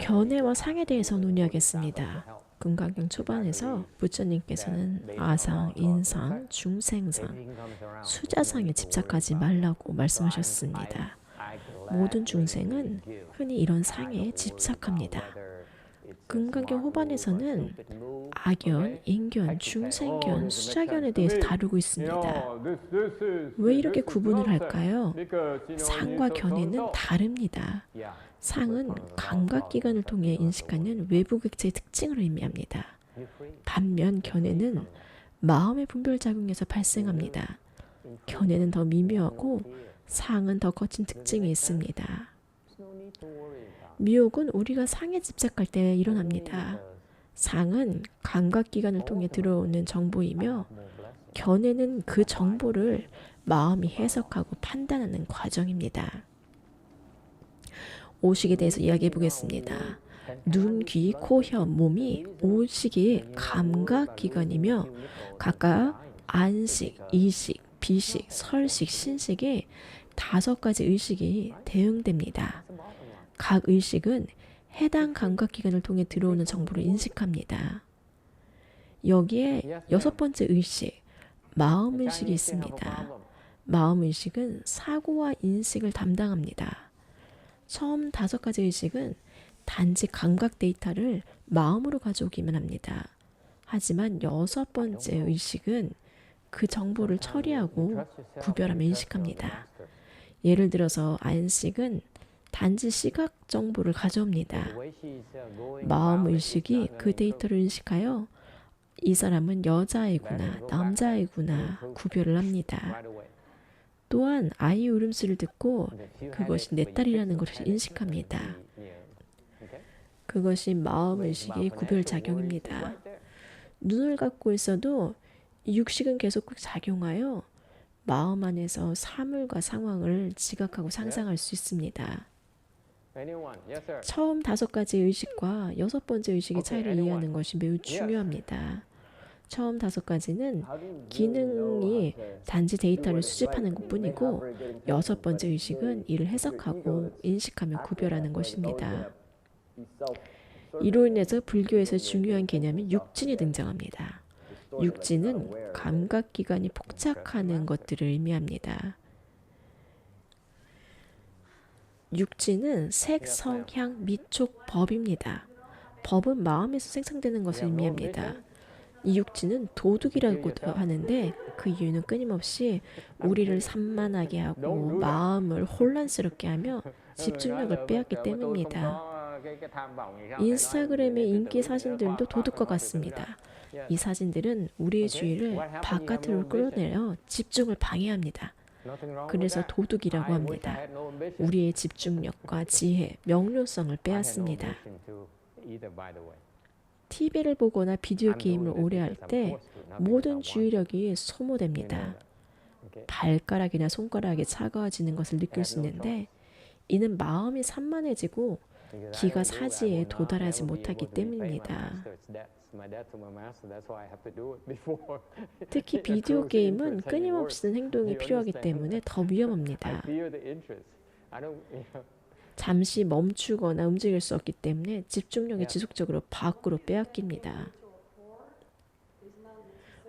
견해와 상에 대해서 논의하겠습니다. 금강경 초반에서 부처님께서는 아상, 인상, 중생상, 수자상에 집착하지 말라고 말씀하셨습니다. 모든 중생은 흔히 이런 상에 집착합니다. 금강경 후반에서는 악견, 인견, 중생견, 수자견에 대해서 다루고 있습니다. 왜 이렇게 구분을 할까요? 상과 견해는 다릅니다. 상은 감각기관을 통해 인식하는 외부 객체의 특징을 의미합니다. 반면 견해는 마음의 분별작용에서 발생합니다. 견해는 더 미묘하고 상은 더 거친 특징이 있습니다. 미혹은 우리가 상에 집착할 때 일어납니다. 상은 감각기관을 통해 들어오는 정보이며 견해는 그 정보를 마음이 해석하고 판단하는 과정입니다. 오식에 대해서 이야기해 보겠습니다. 눈, 귀, 코, 혀, 몸이 오식의 감각기관이며 각각 안식, 이식, 비식, 설식, 신식의 5가지 의식이 대응됩니다. 각 의식은 해당 감각기관을 통해 들어오는 정보를 인식합니다. 여기에 6번째 의식, 마음의식이 있습니다. 마음의식은 사고와 인식을 담당합니다. 처음 5가지 의식은 단지 감각 데이터를 마음으로 가져오기만 합니다. 하지만 6번째 의식은 그 정보를 처리하고 구별하며 인식합니다. 예를 들어서 안식은 단지 시각 정보를 가져옵니다. 마음의식이 그 데이터를 인식하여 이 사람은 여자아이구나, 남자아이구나 구별을 합니다. 또한 아이 울음소리를 듣고 그것이 내 딸이라는 것을 인식합니다. 그것이 마음의식의 구별작용입니다. 눈을 갖고 있어도 육식은 계속 작용하여 마음 안에서 사물과 상황을 지각하고 상상할 수 있습니다. 처음 5가지 의식과 6번째 의식의 차이를 이해하는 것이 매우 중요합니다. 처음 5가지는 기능이 단지 데이터를 수집하는 것뿐이고 6번째 의식은 이를 해석하고 인식하며 구별하는 것입니다. 이로 인해서 불교에서 중요한 개념인 육진이 등장합니다. 육진은 감각기관이 폭착하는 것들을 의미합니다. 육진은 색, 성, 향, 미촉, 법입니다. 법은 마음에서 생성되는 것을 의미합니다. 이 육진은 도둑이라고도 하는데 그 이유는 끊임없이 우리를 산만하게 하고 마음을 혼란스럽게 하며 집중력을 빼앗기 때문입니다. 인스타그램의 인기 사진들도 도둑과 같습니다. 이 사진들은 우리의 주의를 바깥으로 끌어내려 집중을 방해합니다. 그래서 도둑이라고 합니다. 우리의 집중력과 지혜, 명료성을 빼앗습니다. TV를 보거나 비디오 게임을 오래 할 때 모든 주의력이 소모됩니다. 발가락이나 손가락이 차가워지는 것을 느낄 수 있는데 이는 마음이 산만해지고 기가 사지에 도달하지 못하기 때문입니다. 특히 비디오 게임은 끊임없는 행동이 필요하기 때문에 더 위험합니다. 잠시 멈추거나 움직일 수 없기 때문에 집중력이 지속적으로 밖으로 빼앗깁니다.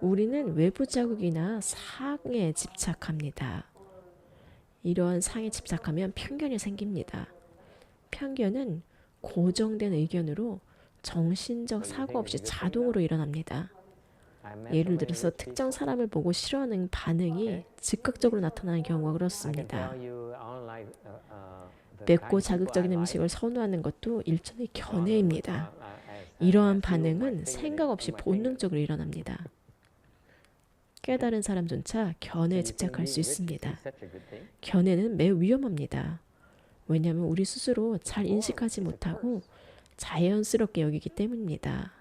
우리는 외부 자극이나 상에 집착합니다. 이러한 상에 집착하면 편견이 생깁니다. 편견은 고정된 의견으로 정신적 사고 없이 자동으로 일어납니다. 예를 들어서 특정 사람을 보고 싫어하는 반응이 즉각적으로 나타나는 경우가 그렇습니다. 맵고 자극적인 음식을 선호하는 것도 일종의 견해입니다. 이러한 반응은 생각 없이 본능적으로 일어납니다. 깨달은 사람조차 견해에 집착할 수 있습니다. 견해는 매우 위험합니다. 왜냐하면 우리 스스로 잘 인식하지 못하고 자연스럽게 여기기 때문입니다.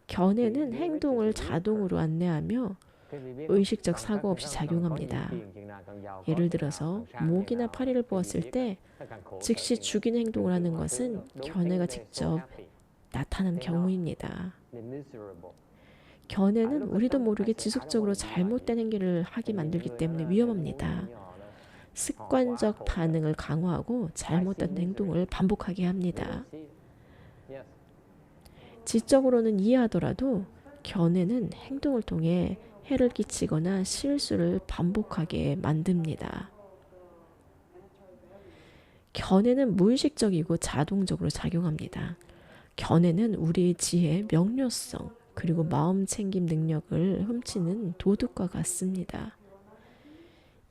견해는 행동을 자동으로 안내하며 의식적 사고 없이 작용합니다. 예를 들어서 모기나 파리를 보았을 때 즉시 죽이는 행동을 하는 것은 견해가 직접 나타난 경우입니다. 견해는 우리도 모르게 지속적으로 잘못된 행위를 하게 만들기 때문에 위험합니다. 습관적 반응을 강화하고 잘못된 행동을 반복하게 합니다. 지적으로는 이해하더라도 견해는 행동을 통해 해를 끼치거나 실수를 반복하게 만듭니다. 견해는 무의식적이고 자동적으로 작용합니다. 견해는 우리의 지혜, 명료성, 그리고 마음 챙김 능력을 훔치는 도둑과 같습니다.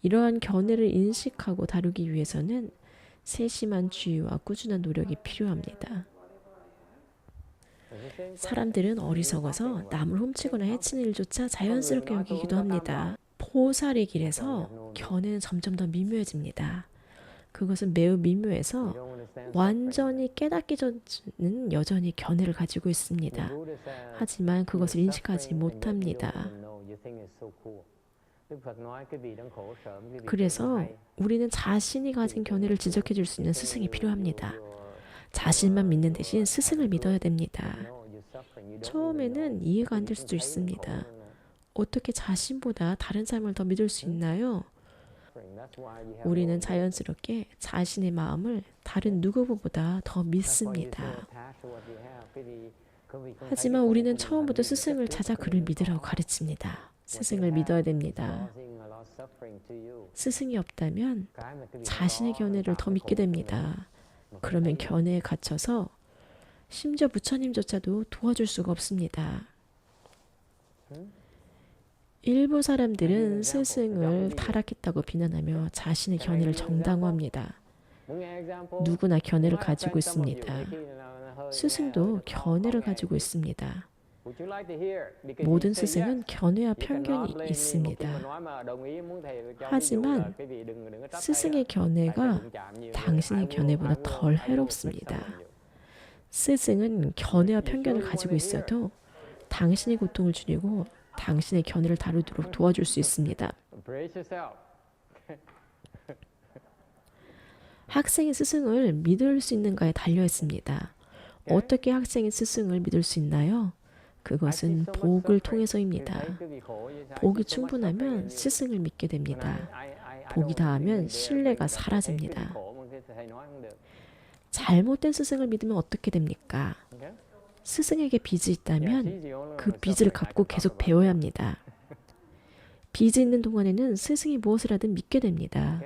이러한 견해를 인식하고 다루기 위해서는 세심한 주의와 꾸준한 노력이 필요합니다. 사람들은 어리석어서 남을 훔치거나 해치는 일조차 자연스럽게 여기기도 합니다. 포살의 길에서 견해는 점점 더 미묘해집니다. 그것은 매우 미묘해서 완전히 깨닫기 전에는 여전히 견해를 가지고 있습니다. 하지만 그것을 인식하지 못합니다. 그래서 우리는 자신이 가진 견해를 지적해 줄 수 있는 스승이 필요합니다. 자신만 믿는 대신 스승을 믿어야 됩니다. 처음에는 이해가 안 될 수도 있습니다. 어떻게 자신보다 다른 사람을 더 믿을 수 있나요? 우리는 자연스럽게 자신의 마음을 다른 누구보다 더 믿습니다. 하지만 우리는 처음부터 스승을 찾아 그를 믿으라고 가르칩니다. 스승을 믿어야 됩니다. 스승이 없다면 자신의 견해를 더 믿게 됩니다. 그러면 견해에 갇혀서 심지어 부처님조차도 도와줄 수가 없습니다. 일부 사람들은 스승을 타락했다고 비난하며 자신의 견해를 정당화합니다. 누구나 견해를 가지고 있습니다. 스승도 견해를 가지고 있습니다. 모든 스승은 견해와 편견이 있습니다. 하지만 스승의 견해가 당신의 견해보다 덜 해롭습니다. 스승은 견해와 편견을 가지고 있어도 당신의 고통을 줄이고 당신의 견해를 다루도록 도와줄 수 있습니다. 학생이 스승을 믿을 수 있는가에 달려 있습니다. 어떻게 학생이 스승을 믿을 수 있나요? 그것은 복을 통해서입니다. 복이 충분하면 스승을 믿게 됩니다. 복이 다하면 신뢰가 사라집니다. 잘못된 스승을 믿으면 어떻게 됩니까? 스승에게 빚이 있다면 그 빚을 갚고 계속 배워야 합니다. 빚이 있는 동안에는 스승이 무엇을 하든 믿게 됩니다.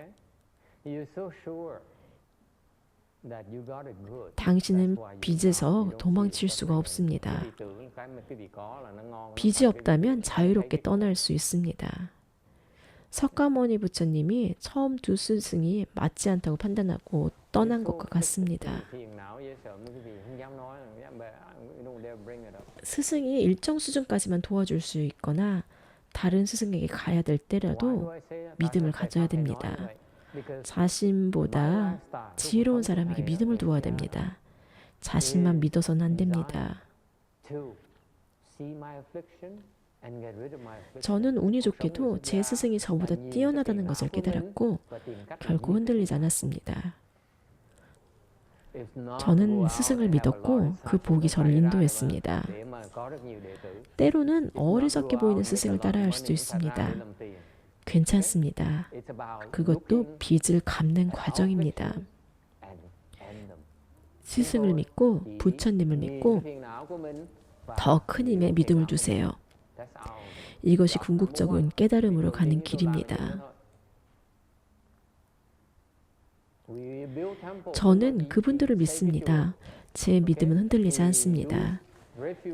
당신은 빚에서 도망칠 수가 없습니다. 빚이 없다면 자유롭게 떠날 수 있습니다. 석가모니 부처님이 처음 두 스승이 맞지 않다고 판단하고 떠난 것과 같습니다. 스승이 일정 수준까지만 도와줄 수 있거나 다른 스승에게 가야 될 때라도 믿음을 가져야 됩니다. 자신보다 지혜로운 사람에게 믿음을 두어야 됩니다. 자신만 믿어서는 안 됩니다. 저는 운이 좋게도 제 스승이 저보다 뛰어나다는 것을 깨달았고 결코 흔들리지 않았습니다. 저는 스승을 믿었고 그 복이 저를 인도했습니다. 때로는 어리석게 보이는 스승을 따라야 할 수도 있습니다. 괜찮습니다. 그것도 빚을 갚는 과정입니다. 스승을 믿고 부처님을 믿고 더 큰 힘에 믿음을 두세요. 이것이 궁극적인 깨달음으로 가는 길입니다. 저는 그분들을 믿습니다. 제 믿음은 흔들리지 않습니다.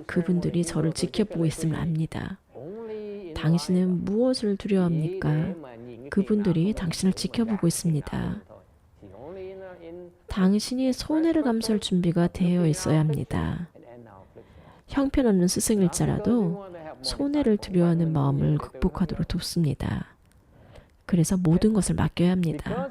그분들이 저를 지켜보고 있음을 압니다. 당신은 무엇을 두려워합니까? 그분들이 당신을 지켜보고 있습니다. 당신이 손해를 감수할 준비가 되어 있어야 합니다. 형편없는 스승일지라도 손해를 두려워하는 마음을 극복하도록 돕습니다. 그래서 모든 것을 맡겨야 합니다.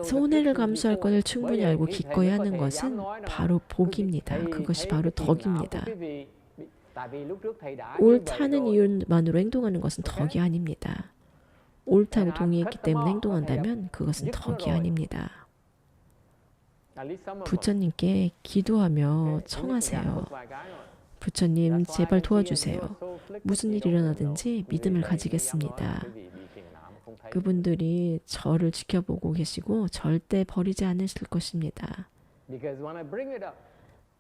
손해를 감수할 것을 충분히 알고 기꺼이 하는 것은 바로 복입니다. 그것이 바로 덕입니다. 옳다는 이유만으로 행동하는 것은 덕이 아닙니다. 옳다고 동의했기 때문에 행동한다면 그것은 덕이 아닙니다. 부처님께 기도하며 청하세요. 부처님, 제발 도와주세요. 무슨 일이 일어나든지 믿음을 가지겠습니다. 그분들이 저를 지켜보고 계시고 절대 버리지 않으실 것입니다.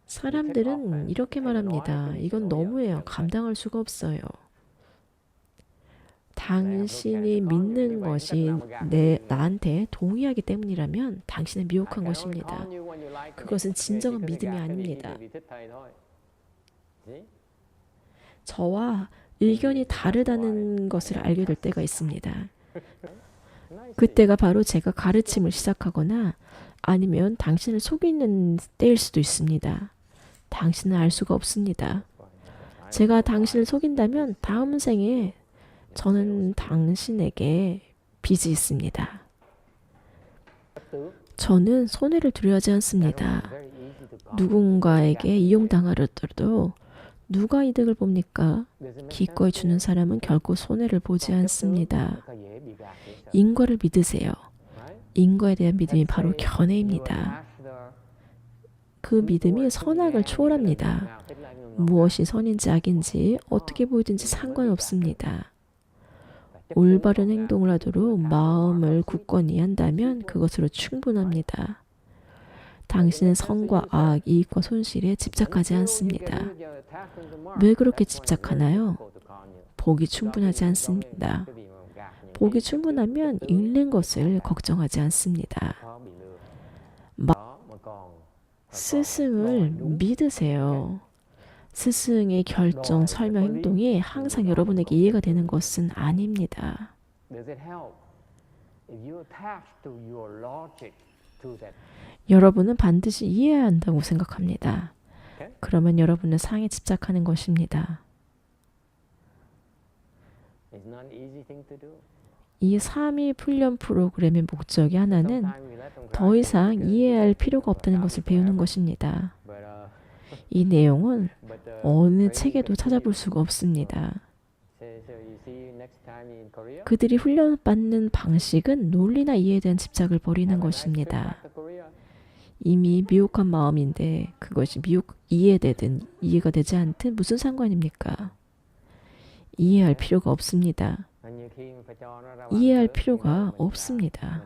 사람들은 이렇게 말합니다. 이건 너무해요. 감당할 수가 없어요. 당신이 믿는 것이 나한테 동의하기 때문이라면 당신은 미혹한 것입니다. 그것은 진정한 믿음이 아닙니다. 저와 의견이 다르다는 것을 알게 될 때가 있습니다. 그때가 바로 제가 가르침을 시작하거나 아니면 당신을 속이는 때일 수도 있습니다. 당신은 알 수가 없습니다. 제가 당신을 속인다면 다음 생에 저는 당신에게 빚이 있습니다. 저는 손해를 두려워하지 않습니다. 누군가에게 이용당하더라도 누가 이득을 봅니까? 기꺼이 주는 사람은 결코 손해를 보지 않습니다. 인과를 믿으세요. 인과에 대한 믿음이 바로 견해입니다. 그 믿음이 선악을 초월합니다. 무엇이 선인지 악인지 어떻게 보이든지 상관없습니다. 올바른 행동을 하도록 마음을 굳건히 한다면 그것으로 충분합니다. 당신은 선과 악, 이익과 손실에 집착하지 않습니다. 왜 그렇게 집착하나요? 복이 충분하지 않습니다. 복이 충분하면 잃는 것을 걱정하지 않습니다. 스승을 믿으세요. 스승의 결정, 설명, 행동이 항상 여러분에게 이해가 되는 것은 아닙니다. 여러분은 반드시 이해해야 한다고 생각합니다. 그러면 여러분은 상에 집착하는 것입니다. 이 3위 훈련 프로그램의 목적이 하나는 더 이상 이해할 필요가 없다는 것을 배우는 것입니다. 이 내용은 어느 책에도 찾아볼 수가 없습니다. 그들이 훈련받는 방식은 논리나 이해에 대한 집착을 버리는 것입니다. 이미 미혹한 마음인데 그것이 이해되든 이해가 되지 않든 무슨 상관입니까? 이해할 필요가 없습니다. 이해할 필요가 없습니다.